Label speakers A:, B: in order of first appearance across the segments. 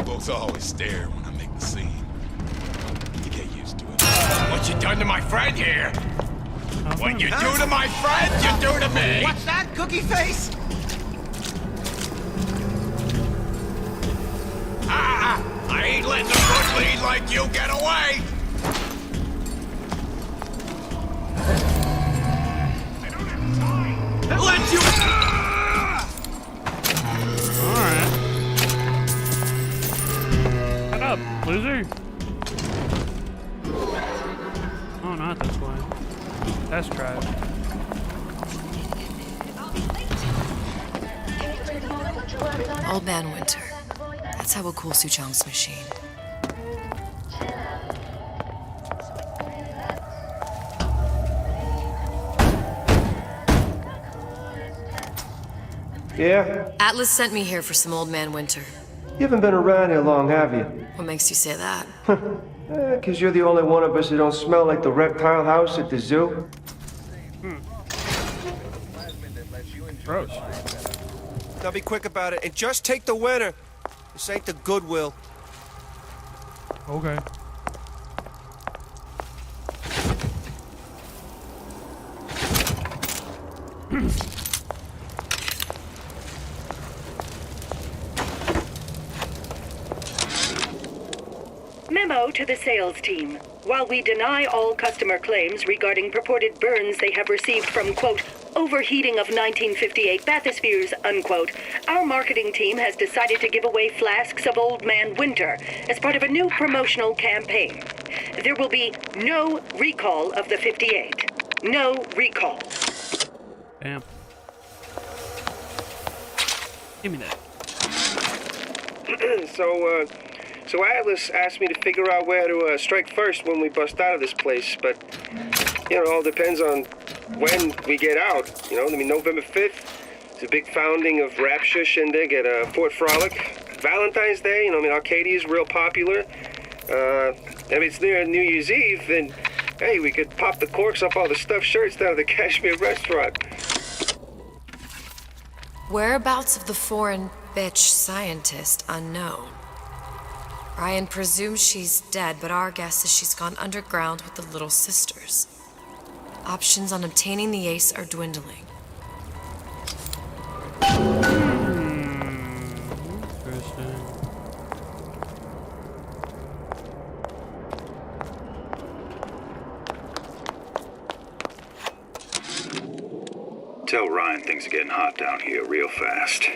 A: Folks always stare when I make the scene. You get used to it. What you done to my friend here? What you do to my friend, you do to me!
B: What's that, cookie face?
A: I ain't letting a good lead like you get away! I don't have time! Let you...
C: Alright. Shut up, loser. Oh, not this way. Test drive.
D: Old Man Winter. That's how we'll cool Suchong's machine.
E: Yeah?
D: Atlas sent me here for some Old Man Winter.
E: You haven't been around here long, have you?
D: What makes you say that?
E: 'Cause you're the only one of us who don't smell like the reptile house at the zoo.
C: Gross.
B: Now be quick about it and just take the winner. This ain't the Goodwill.
C: Okay.
F: Memo to the sales team. While we deny all customer claims regarding purported burns they have received from, quote, overheating of 1958 bathyspheres, unquote, our marketing team has decided to give away flasks of Old Man Winter as part of a new promotional campaign. There will be no recall of the 58. No recall.
C: Damn. Give me that.
E: So Atlas asked me to figure out where to strike first when we bust out of this place, but, you know, it all depends on when we get out. You know, I mean, November 5th, it's a big founding of Rapture Shindig at Fort Frolic. Valentine's Day, you know, I mean, Arcadia's real popular. If it's near New Year's Eve, then, hey, we could pop the corks off all the stuffed shirts down at the Kashmir restaurant.
D: Whereabouts of the foreign bitch scientist unknown. Ryan presumes she's dead, but our guess is she's gone underground with the Little Sisters. Options on obtaining the ace are dwindling.
C: Interesting.
G: Tell Ryan things are getting hot down here real fast.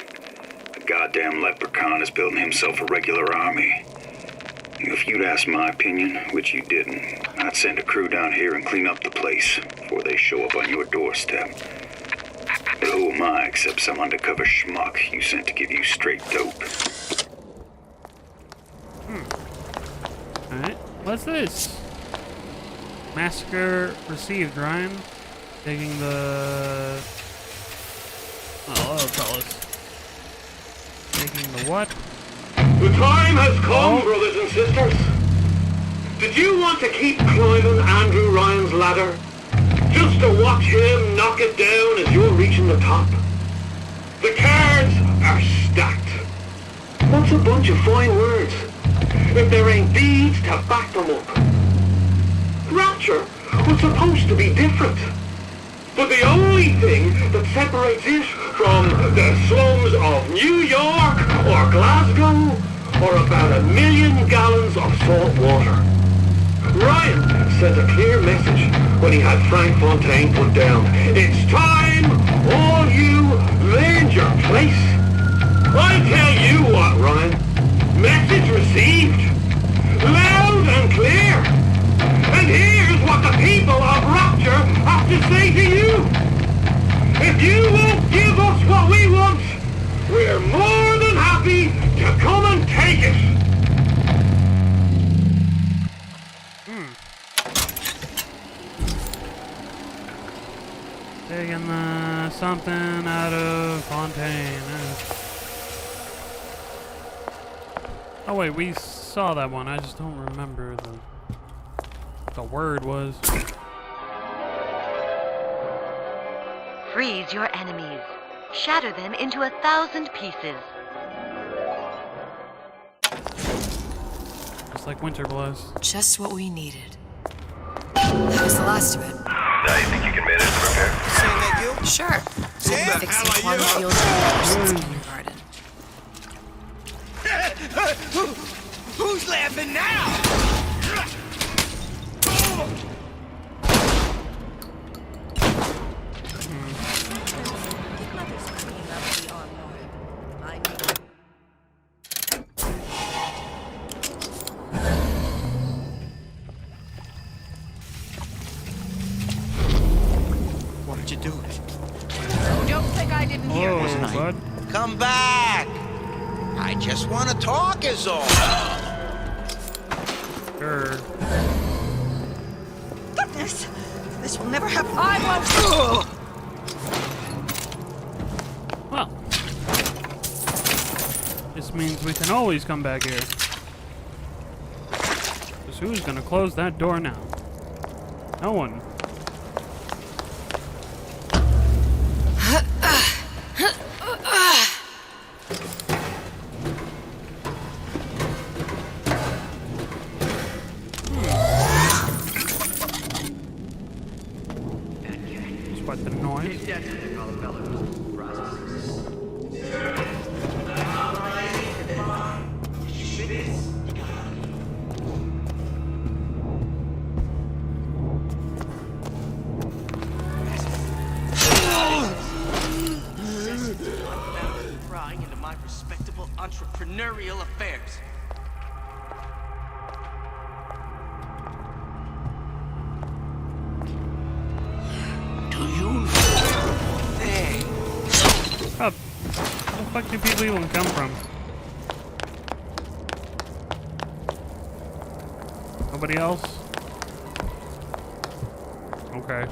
G: The goddamn leprechaun is building himself a regular army. If you'd asked my opinion, which you didn't, I'd send a crew down here and clean up the place before they show up on your doorstep. But who am I except some undercover schmuck you sent to give you straight dope?
C: Alright, what's this? Massacre received, Ryan. Taking the... Oh, what do call this? Taking the what?
H: The time has come, brothers and sisters. Did you want to keep climbing Andrew Ryan's ladder? Just to watch him knock it down as you're reaching the top? The cards are stacked. What's a bunch of fine words if there ain't deeds to back them up? Rapture was supposed to be different. But the only thing that separates it from the slums of New York or Glasgow or about 1 million gallons of salt water. Ryan sent a clear message when he had Frank Fontaine put down. It's time all you learned your place. I tell you what, Ryan. Message received. Loud and clear. And here's what the people of Rapture have to say to you. If you won't give us what we want, we're more than happy to come and take it.
C: Taking something out of Fontaine. Oh wait, we saw that one. I just don't remember the word was.
I: Freeze your enemies. Shatter them into 1,000 pieces.
C: Just like Winter Blast.
D: Just what we needed. That was the last of it.
I: Now you think you can manage the repair?
B: Saying that you?
D: Sure.
B: Sam,
D: I'm fixing
B: how are
D: plum
B: you?
D: field generations kindergarten.
A: Who's laughing now?
B: What did you do?
J: Don't think I didn't hear you.
C: Oh, bud.
K: Come back! I just want to talk is all.
C: Sure.
J: Goodness, this will never happen. I won't.
C: Well, this means we can always come back here. Because who's gonna close that door now? No one. Just what the noise?
K: Prying into my respectable entrepreneurial affairs. Do you know thing?
C: Oh, where the fuck do people even come from? Nobody else? Okay.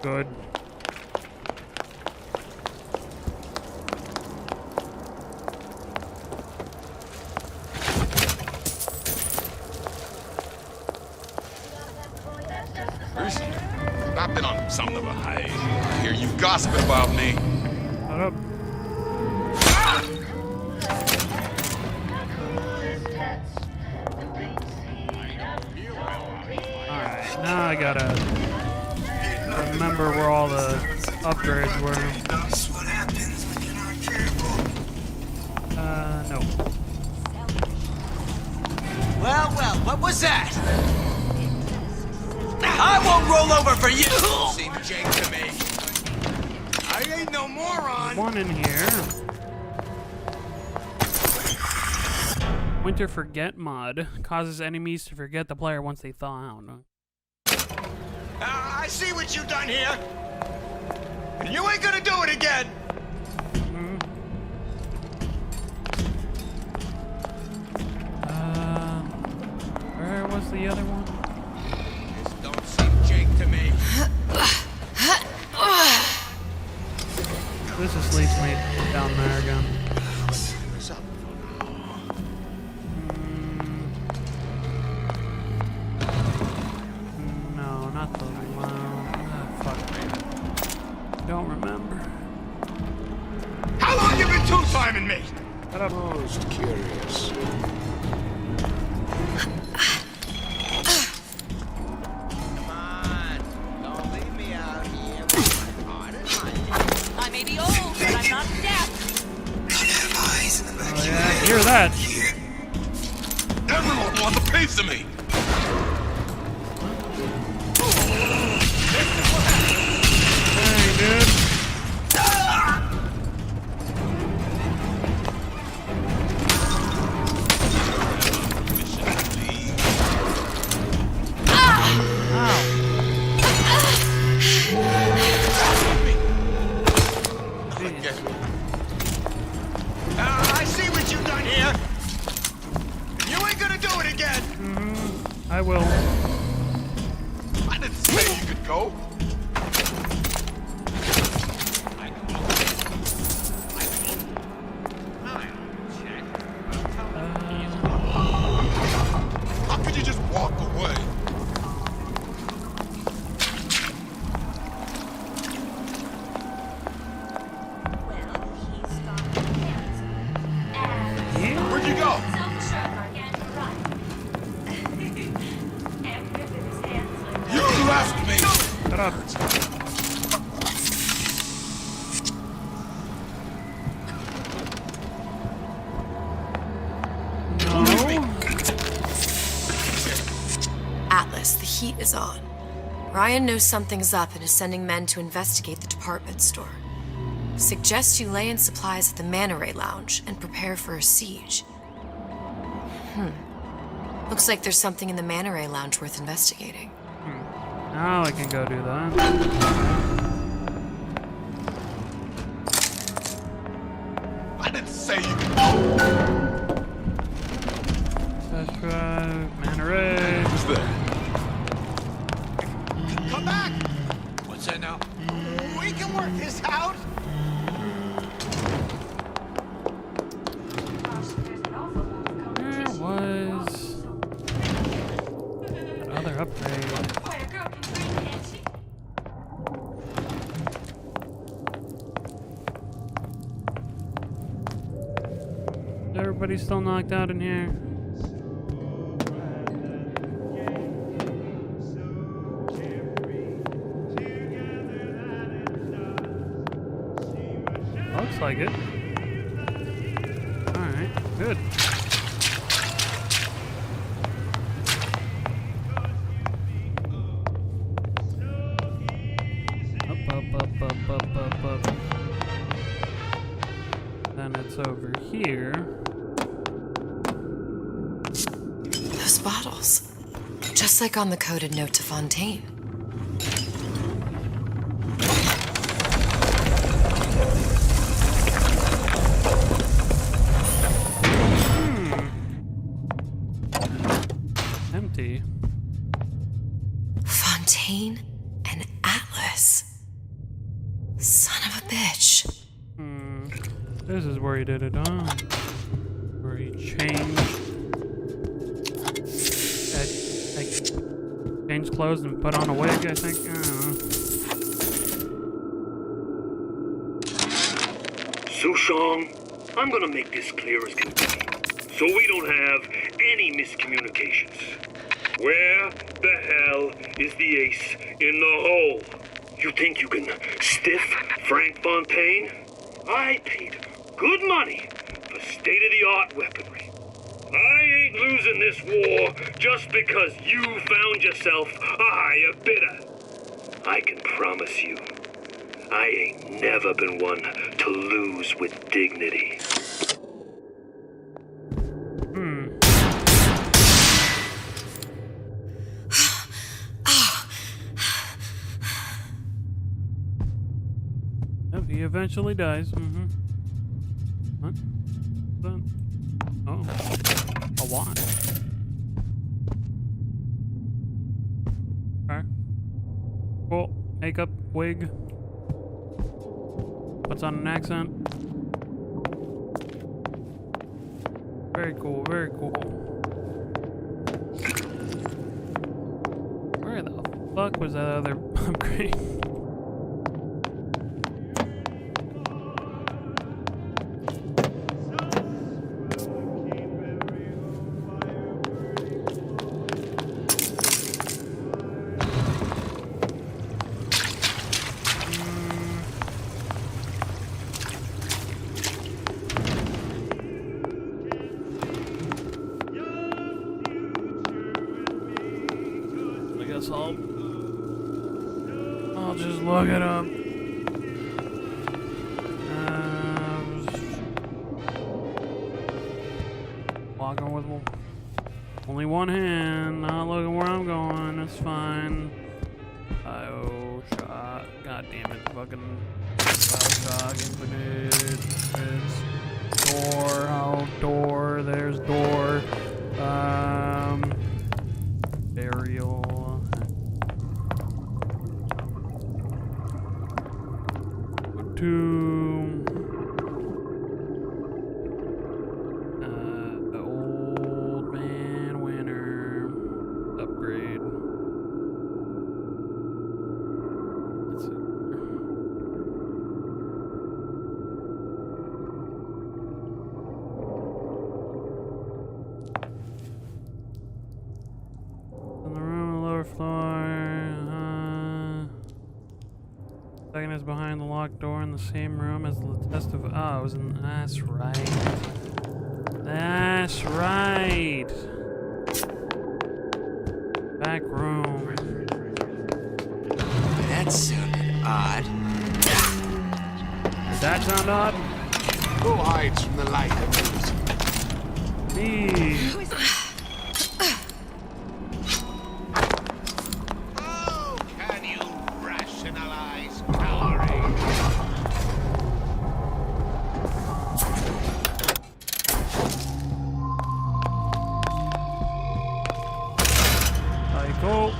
C: Good.
A: I've been on something of a hiatus. I hear you gossiping about me.
C: Shut up. Alright, now I gotta remember where all the upgrades were.
B: That's what happens when you're not careful.
C: No.
K: Well, what was that? I won't roll over for you!
A: Seem Jake to me. I ain't no moron.
C: One in here. Winter Forget mod causes enemies to forget the player once they thaw out.
A: I see what you done here. And you ain't gonna do it again.
C: Where was the other one?
A: This don't seem Jake to me.
C: This just leads me down there again. No, not the fuck. Don't remember.
A: How long you been two-timing me?
C: Shut up.
B: Most curious.
K: Come on, don't leave me out here.
J: I may be old, but I'm not deaf.
C: Oh yeah, hear that.
A: Everyone wants a piece of me.
C: Hey, dude.
A: I see what you done here. You ain't gonna do it again.
C: I will.
A: I didn't say you could go. How could you just walk away? Where'd you go?
C: Shut up. No.
D: Atlas, the heat is on. Ryan knows something's up and is sending men to investigate the department store. Suggests you lay in supplies at the Manta Ray Lounge and prepare for a siege. Looks like there's something in the Manta Ray Lounge worth investigating.
C: Now I can go do that.
A: I didn't say you.
C: Test drive, Manta Ray.
A: What's that? Come back! What's that now?
K: We can work this out.
C: There was another upgrade. Is everybody still knocked out in here? Looks like it. Alright, good. Up. Then it's over here.
D: Those bottles. Just like on the coded note to Fontaine.
C: Empty.
D: Fontaine and Atlas. Son of a bitch.
C: This is where he did it, huh? Where he changed. Changed clothes and put on a wig, I think. I don't know.
H: Sushong, I'm gonna make this clear as can be, so we don't have any miscommunications. Where the hell is the ace in the hole? You think you can stiff Frank Fontaine? I paid good money for state-of-the-art weaponry. I ain't losing this war just because you found yourself a higher bidder. I can promise you, I ain't never been one to lose with dignity.
C: He eventually dies. What? Oh. A wand. Okay. Cool. Makeup, wig. Puts on an accent. Very cool, very cool. Where the fuck was that other upgrade? I'll just look it up. Walking with only one hand, not looking where I'm going, it's fine. BioShock, god damn it, fucking BioShock Infinite, it's door, door, there's door, burial. To the old man winner upgrade. Let's see. protagonist behind the locked door in the same room as the test of. Oh, it was in. That's right. That's right. Back room.
K: That sounded odd.
C: Did that sound odd?
A: Who hides from the light?
C: Me.
A: Oh, can you rationalize cowering?
C: Psycho.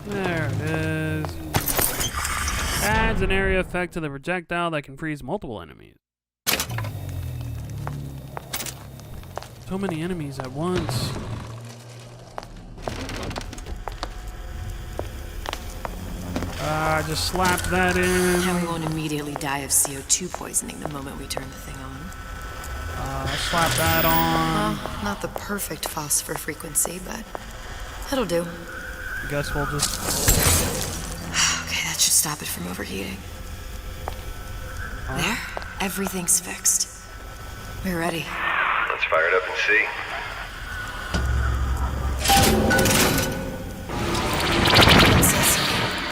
C: There it is. Adds an area effect to the projectile that can freeze multiple enemies. So many enemies at once. Just slap that in.
D: Now we won't immediately die of CO2 poisoning the moment we turn the thing on.
C: Slap that on.
D: Well, not the perfect phosphor frequency, but it'll do.
C: I guess we'll just...
D: Okay, that should stop it from overheating. There, everything's fixed. We're ready.
I: Let's fire it up and see.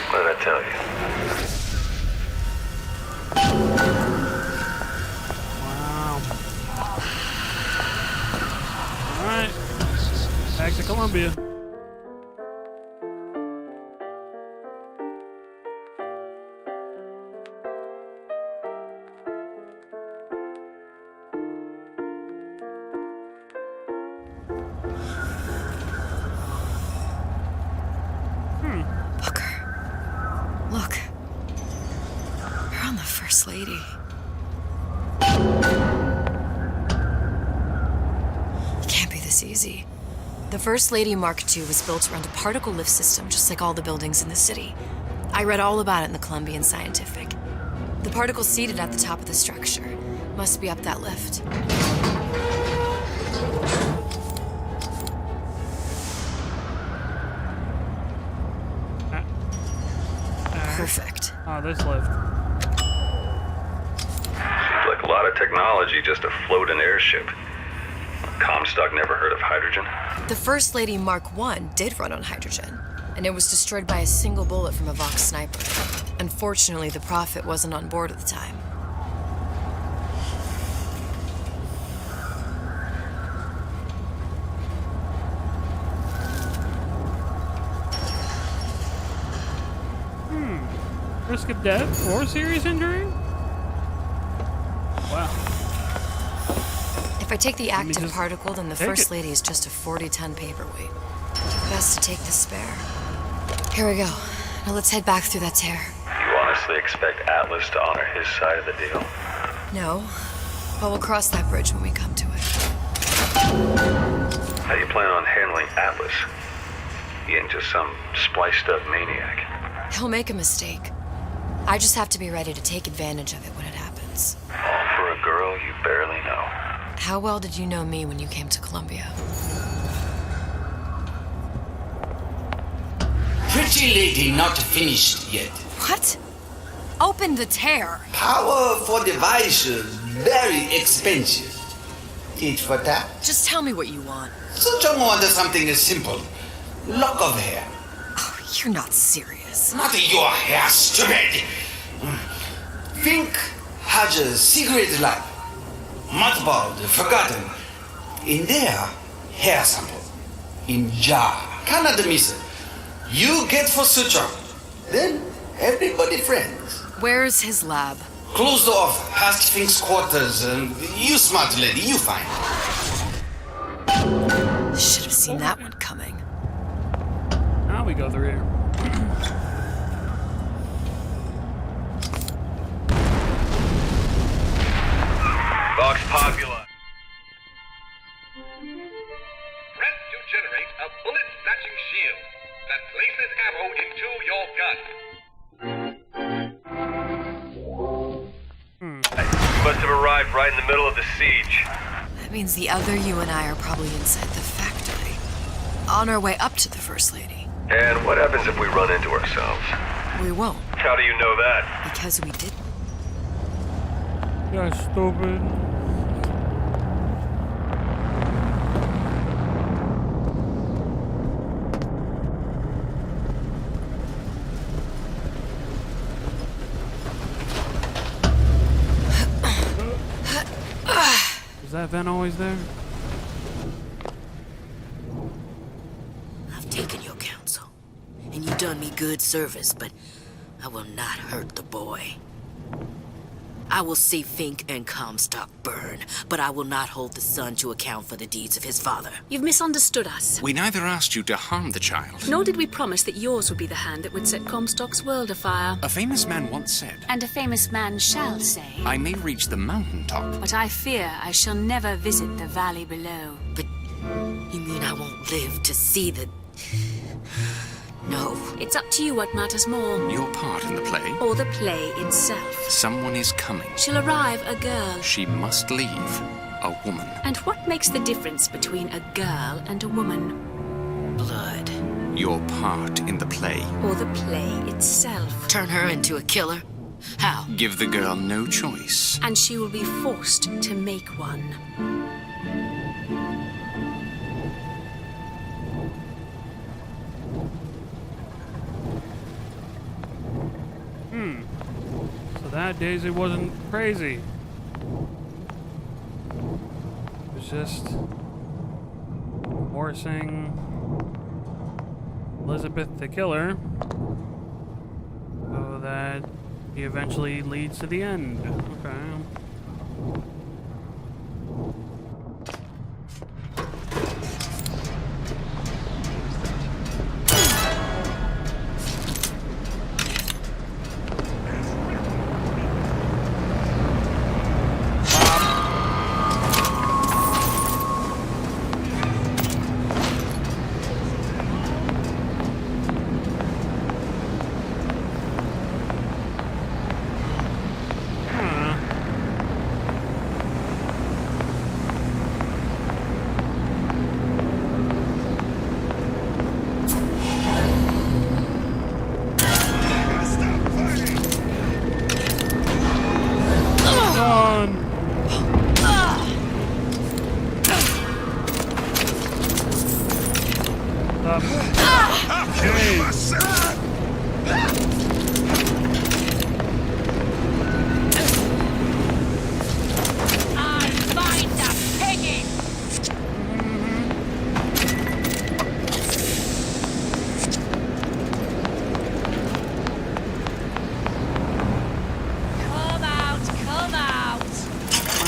I: What did I tell you?
C: Wow. Alright. Back to Columbia.
D: Look. We're on the First Lady. It can't be this easy. The First Lady Mark II was built around a particle lift system, just like all the buildings in the city. I read all about it in the Columbian Scientific. The particle seated at the top of the structure must be up that lift. Perfect.
C: Oh, this lift.
I: Seems like a lot of technology just to float an airship. Comstock never heard of hydrogen?
D: The First Lady Mark I did run on hydrogen, and it was destroyed by a single bullet from a Vox sniper. Unfortunately, the Prophet wasn't on board at the time.
C: Risk of death or serious injury? Wow.
D: If I take the active
C: just
D: particle, then the
C: take
D: First
C: it.
D: Lady is just a 40-ton paperweight. Best to take the spare. Here we go. Now let's head back through that tear.
I: You honestly expect Atlas to honor his side of the deal?
D: No, but we'll cross that bridge when we come to it.
I: How do you plan on handling Atlas? He ain't just some spliced up maniac.
D: He'll make a mistake. I just have to be ready to take advantage of it when it happens.
I: All for a girl you barely know.
D: How well did you know me when you came to Columbia?
L: Pretty lady not finished yet.
D: What? Open the tear.
L: Powerful devices, very expensive. Tit for tat.
D: Just tell me what you want.
L: Such a want something simple. Lock of hair.
D: Oh, you're not serious.
L: Not your hair, stupid. Think has a secret lab. Mothballed, forgotten. In there, hair sample. In jar. Cannot miss it. You get for suture. Then everybody friends.
D: Where's his lab?
L: Closed off, past Fink's quarters. You smart lady, you find.
D: Should have seen that one coming.
C: Now we go through here.
I: Vox Popula.
M: Press to generate a bullet-snatching shield that places ammo into your gun.
I: You must have arrived right in the middle of the siege.
D: That means the other you and I are probably inside the factory, on our way up to the First Lady.
I: And what happens if we run into ourselves?
D: We won't.
I: How do you know that?
D: Because we didn't.
C: You're stupid. Is that vent always there?
N: I've taken your counsel, and you've done me good service, but I will not hurt the boy. I will see Fink and Comstock burn, but I will not hold the son to account for the deeds of his father.
O: You've misunderstood us.
P: We neither asked you to harm the child.
O: Nor did we promise that yours would be the hand that would set Comstock's world afire.
P: A famous man once said,
O: And a famous man shall say,
P: I may reach the mountaintop,
O: but I fear I shall never visit the valley below.
N: But you mean I won't live to see the... No.
O: It's up to you what matters more.
P: Your part in the play.
O: Or the play itself.
P: Someone is coming.
O: She'll arrive a girl.
P: She must leave a woman.
O: And what makes the difference between a girl and a woman?
N: Blood.
P: Your part in the play.
O: Or the play itself.
N: Turn her into a killer? How?
P: Give the girl no choice.
O: And she will be forced to make one.
C: So that Daisy wasn't crazy. It was just forcing Elizabeth to kill her so that he eventually leads to the end. Okay.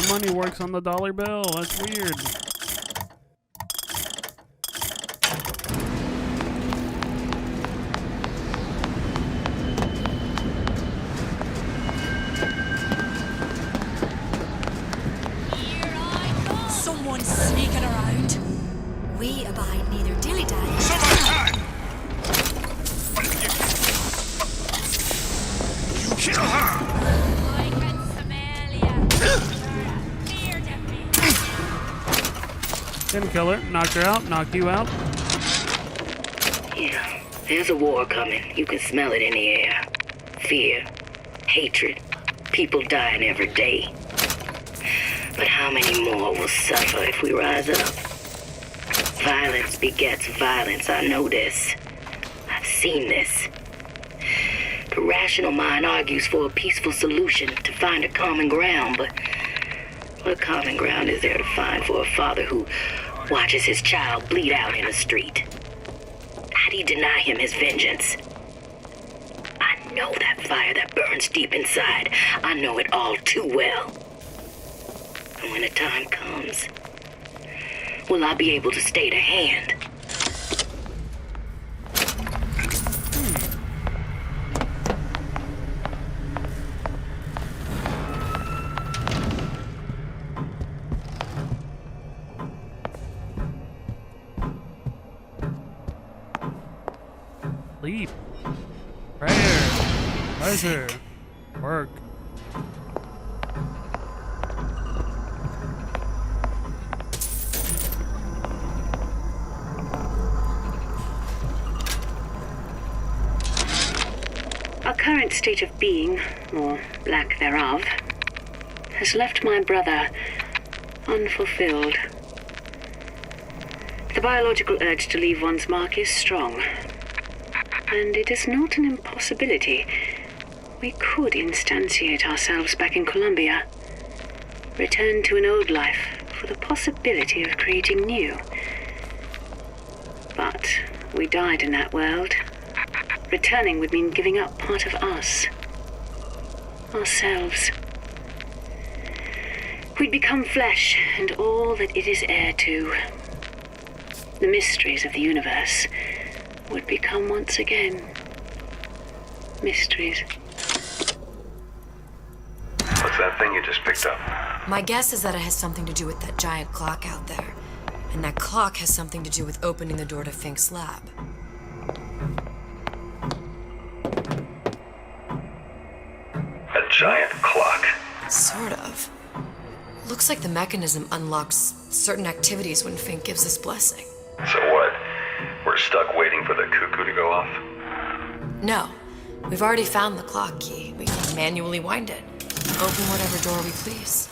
C: Money works on the dollar bill. That's weird.
J: Someone's sneaking around.
D: We abide neither dilly-dally.
A: You kill her!
J: I can smell ya.
C: Didn't kill her. Knocked her out. Knocked you out.
N: Yeah, there's a war coming. You can smell it in the air. Fear, hatred, people dying every day. But how many more will suffer if we rise up? Violence begets violence. I know this. I've seen this. The rational mind argues for a peaceful solution to find a common ground, but what common ground is there to find for a father who watches his child bleed out in the street? How do you deny him his vengeance? I know that fire that burns deep inside. I know it all too well. And when the time comes, will I be able to stay the hand?
C: Sleep. Prayer. Pleasure. Work.
F: current state of being, or lack thereof, has left my brother unfulfilled. The biological urge to leave one's mark is strong, and it is not an impossibility. We could instantiate ourselves back in Columbia, return to an old life for the possibility of creating new. But we died in that world. Returning would mean giving up part of us. Ourselves. We'd become flesh and all that it is heir to. The mysteries of the universe would become once again mysteries.
I: What's that thing you just picked up?
D: My guess is that it has something to do with that giant clock out there. And that clock has something to do with opening the door to Fink's lab.
I: A giant clock?
D: Sort of. Looks like the mechanism unlocks certain activities when Fink gives his blessing.
I: So what? We're stuck waiting for the cuckoo to go off?
D: No. We've already found the clock key. We can manually wind it. Open whatever door we please.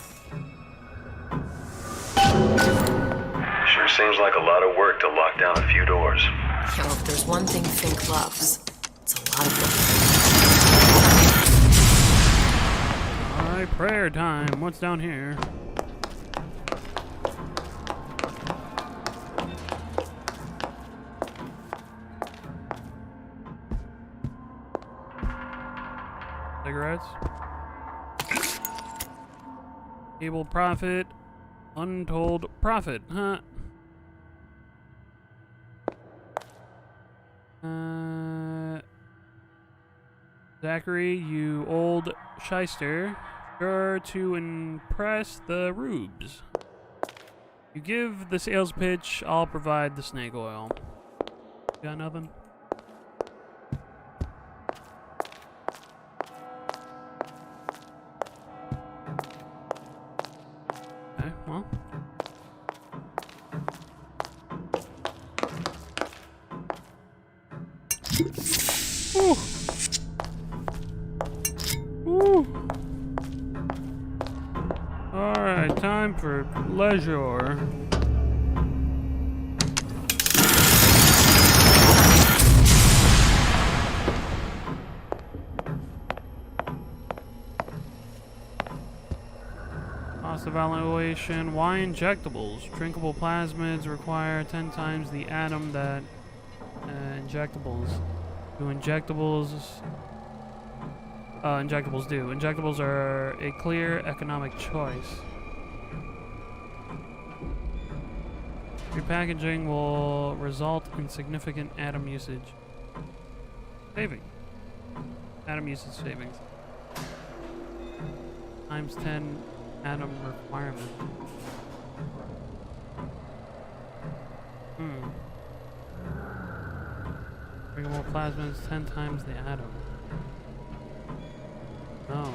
I: Sure seems like a lot of work to lock down a few doors.
D: Yo, if there's one thing Fink loves, it's a lot of work.
C: Alright, prayer time. What's down here? Cigarettes. Able profit. Untold profit, huh? Zachary, you old shyster. Sure to impress the rubes. You give the sales pitch, I'll provide the snake oil. Got nothing? Okay, well. Ooh. Ooh. Alright, time for leisure. Cost evaluation. Why injectables? Drinkable plasmids require 10 times the atom that injectables do. Injectables do. Injectables are a clear economic choice. Repackaging will result in significant atom usage. Saving. Atom usage savings. Times 10 atom requirement. Drinkable plasmids 10 times the atom. No.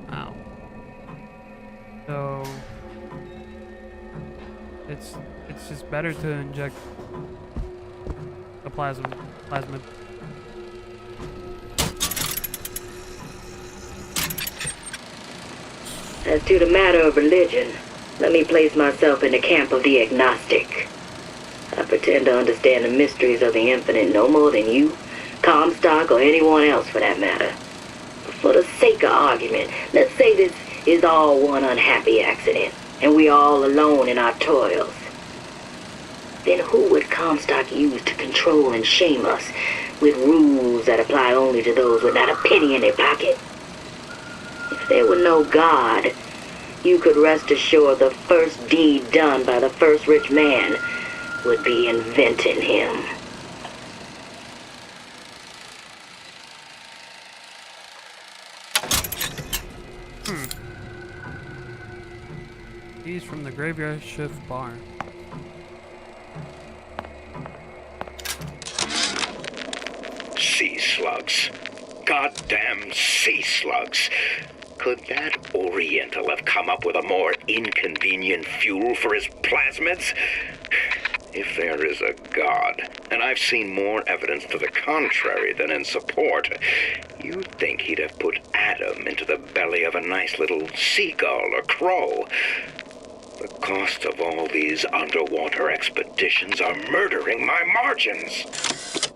C: Wow. So it's just better to inject the plasmid.
N: As to the matter of religion, let me place myself in the camp of the agnostic. I pretend to understand the mysteries of the infinite no more than you, Comstock, or anyone else for that matter. But for the sake of argument, let's say this is all one unhappy accident, and we are all alone in our toils. Then who would Comstock use to control and shame us with rules that apply only to those with not a penny in their pocket? If there were no God, you could rest assured the first deed done by the first rich man would be inventing him.
C: He's from the Graveyard Shift Bar.
G: Sea slugs. Goddamn sea slugs. Could that Oriental have come up with a more inconvenient fuel for his plasmids? If there is a God, and I've seen more evidence to the contrary than in support, you'd think he'd have put Adam into the belly of a nice little seagull or crow. The cost of all these underwater expeditions are murdering my margins.